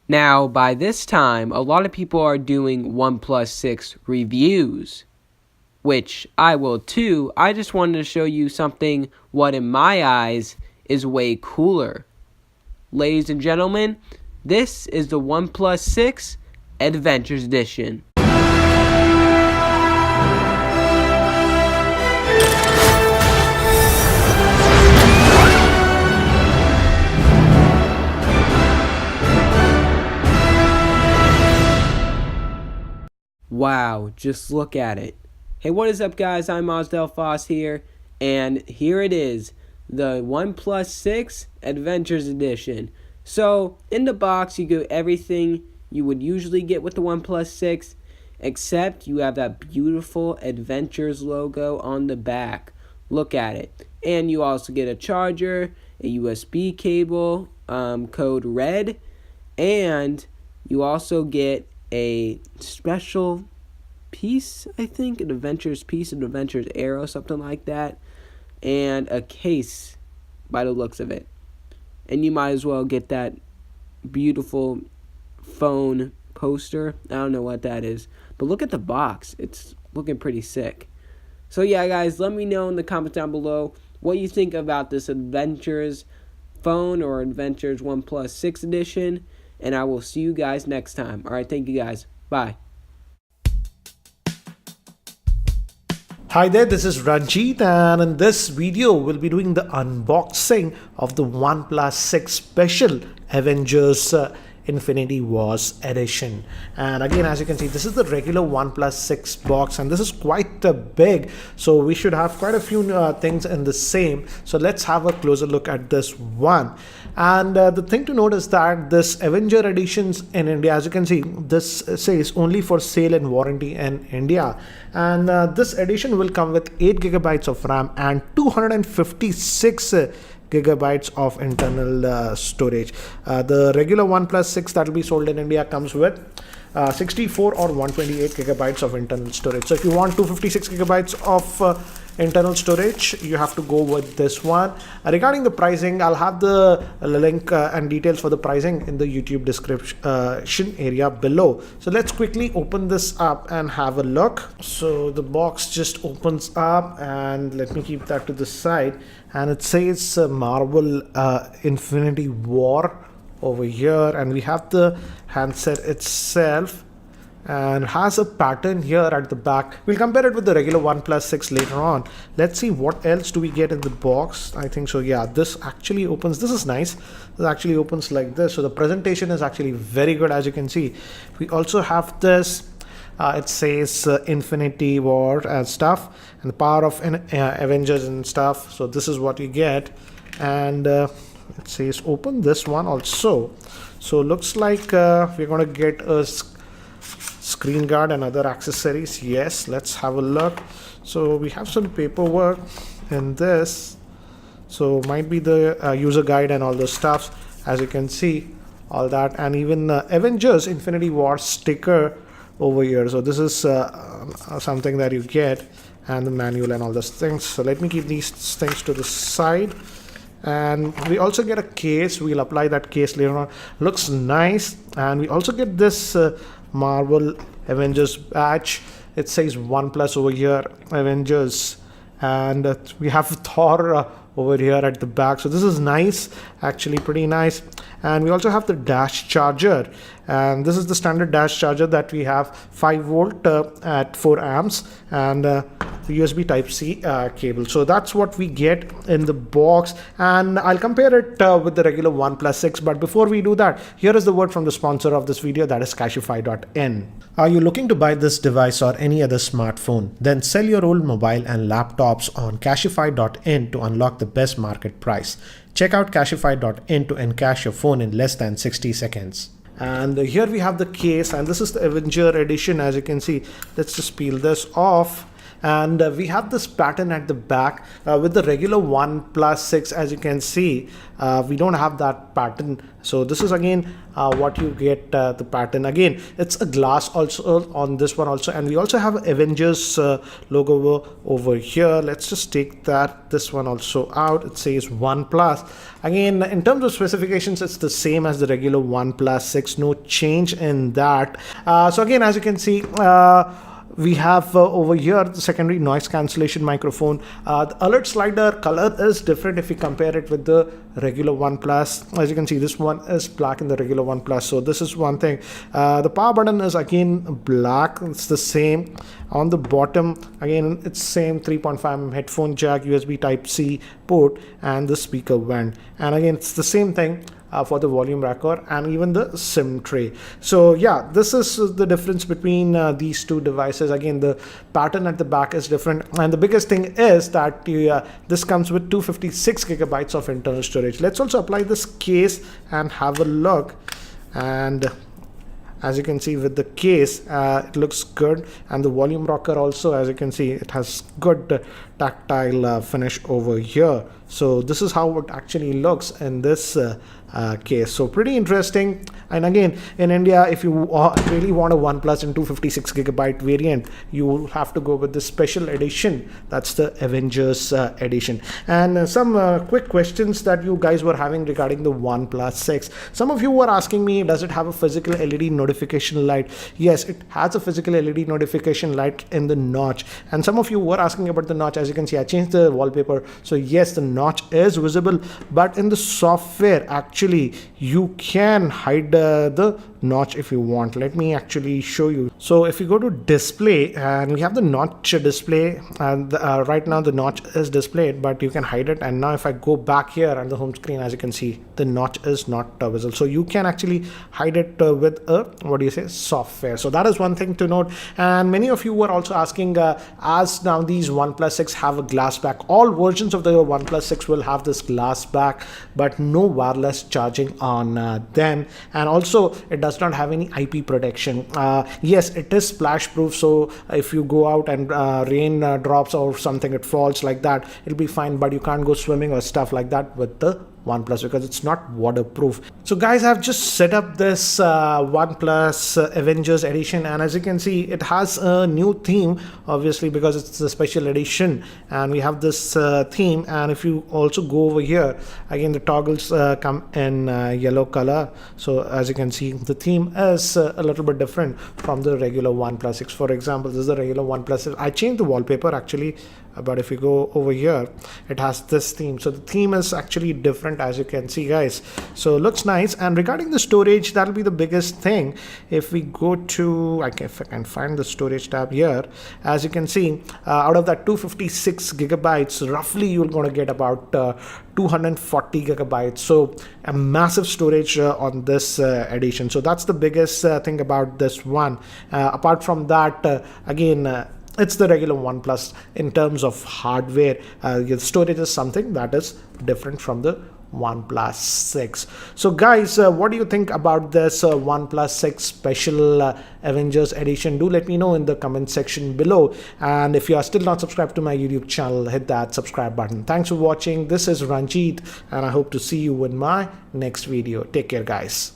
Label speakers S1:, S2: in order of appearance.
S1: Now, by this time, a lot of people are doing OnePlus 6 reviews, which I will too. I just wanted to show you something what in my eyes is way cooler. Ladies and gentlemen, this is the OnePlus 6 Adventures Edition. Wow, just look at it. Hey, what is up guys? I'm Foss here, and here it is, the OnePlus 6 Adventures Edition. So, in the box you get everything you would usually get with the OnePlus 6, except you have that beautiful Adventures logo on the back. Look at it. And you also get a charger, a USB cable, code RED, and you also get a special piece, I think, an Adventures piece, an Adventures arrow, something like that, and a case by the looks of it. And you might as well get that beautiful phone poster. I don't know what that is, but look at the box. It's looking pretty sick. So yeah, guys, let me know in the comments down below what you think about this Adventures phone or Adventures OnePlus 6 edition. And I will see you guys next time. Alright, thank you guys. Bye.
S2: Hi there, this is Ranjit, and in this video we'll be doing the unboxing of the OnePlus 6 Special Avengers Infinity Wars edition. And again, as you can see, this is the regular OnePlus 6 box, and this is quite big, so we should have quite a few things in the same. So let's have a closer look at this one. And the thing to note is that this Avenger editions in India, as you can see, this says only for sale and warranty in India. And this edition will come with 8 gigabytes of RAM and 256 gigabytes of internal storage. The regular OnePlus 6 that will be sold in India comes with 64 or 128 gigabytes of internal storage. So if you want 256 gigabytes of internal storage, you have to go with this one. Regarding the pricing, I'll have the link and details for the pricing in the YouTube description area below. So let's quickly open this up and have a look. So the box just opens up, and let me keep that to the side, and it says Marvel Infinity War over here, and we have the handset itself, and has a pattern here at the back. We'll compare it with the regular OnePlus 6 later on. Let's see what else do we get in the box. I think so, yeah, this actually opens. This is nice. This actually opens like this. So the presentation is actually very good, as you can see. We also have this. It says Infinity War and stuff, and the power of Avengers and stuff. So this is what you get. And it says open this one also. So looks like we're going to get a screen guard and other accessories. Yes, let's have a look. So we have some paperwork in this, so might be the user guide and all those stuff, as you can see, all that, and even Avengers Infinity War sticker over here. So this is something that you get, and the manual and all those things. So let me keep these things to the side. And we also get a case. We'll apply that case later on. Looks nice. And we also get this Marvel Avengers badge. It says OnePlus over here, Avengers, and we have Thor over here at the back. So this is nice, actually pretty nice. And we also have the dash charger, and this is the standard dash charger that we have, 5 volt at 4 amps, and the USB type C cable. So that's what we get in the box, and I'll compare it with the regular OnePlus 6. But before we do that, here is the word from the sponsor of this video, that is Cashify.in. Are you looking to buy this device or any other smartphone? Then sell your old mobile and laptops on Cashify.in to unlock the best market price. Check out Cashify.in to encash your phone in less than 60 seconds. And here we have the case, and this is the Avenger edition, as you can see. Let's just peel this off. and we have this pattern at the back. With the regular OnePlus 6, as you can see, we don't have that pattern. So this is again what you get, the pattern. Again, it's a glass also on this one also, and we also have Avengers logo over here. Let's just take this one also out. It says OnePlus. Again, in terms of specifications, it's the same as the regular OnePlus 6, no change in that. So again, as you can see, we have over here the secondary noise cancellation microphone. The alert slider color is different if you compare it with the regular OnePlus. As you can see, this one is black in the regular OnePlus, so this is one thing. The power button is again black. It's the same on the bottom. Again, it's same 3.5mm headphone jack, USB type C port, and the speaker vent. And again, it's the same thing for the volume rocker and even the SIM tray. So yeah, this is the difference between these two devices. Again, the pattern at the back is different, and the biggest thing is that this comes with 256 gigabytes of internal storage. Let's also apply this case and have a look. And as you can see with the case, it looks good, and the volume rocker also, as you can see, it has good tactile finish over here. So this is how it actually looks in this case. So pretty interesting. And again, in India, if you really want a OnePlus in 256 gigabyte variant, you will have to go with the special edition. That's the Avengers edition. And some quick questions that you guys were having regarding the OnePlus 6. Some of you were asking me, does it have a physical LED notification light? Yes, it has a physical LED notification light in the notch. And some of you were asking about the notch. As you can see, I changed the wallpaper. So yes, the notch is visible, but in the software, actually, you can hide the notch if you want. Let me actually show you. So if you go to display, and we have the notch display, and right now the notch is displayed, but you can hide it. And now if I go back here on the home screen, as you can see, the notch is not visible. So you can actually hide it with a software. So that is one thing to note. And many of you were also asking, as now these OnePlus 6 have a glass back. All versions of the OnePlus 6 will have this glass back, but no wireless charging on them. And also, it does not have any IP protection. Yes, it is splash proof, so if you go out and rain drops or something, it falls like that, it'll be fine, but you can't go swimming or stuff like that with the OnePlus because it's not waterproof. So guys, I've just set up this OnePlus Avengers edition, and as you can see, it has a new theme, obviously, because it's a special edition, and we have this theme. And if you also go over here, again, the toggles come in yellow color. So as you can see, the theme is a little bit different from the regular OnePlus 6. For example, this is the regular OnePlus 6. I changed the wallpaper actually, but if you go over here, it has this theme. So the theme is actually different, as you can see, guys. So it looks nice. And regarding the storage, that'll be the biggest thing. If we go to, if I can find the storage tab here, as you can see, out of that 256 gigabytes, roughly you're going to get about 240 gigabytes. So a massive storage on this edition. So that's the biggest thing about this one. Apart from that, again, it's the regular OnePlus in terms of hardware. Your storage is something that is different from the OnePlus 6. So guys, what do you think about this OnePlus 6 special Avengers edition? Do let me know in the comment section below. And if you are still not subscribed to my YouTube channel, hit that subscribe button. Thanks for watching. This is Ranjit, and I hope to see you in my next video. Take care, guys.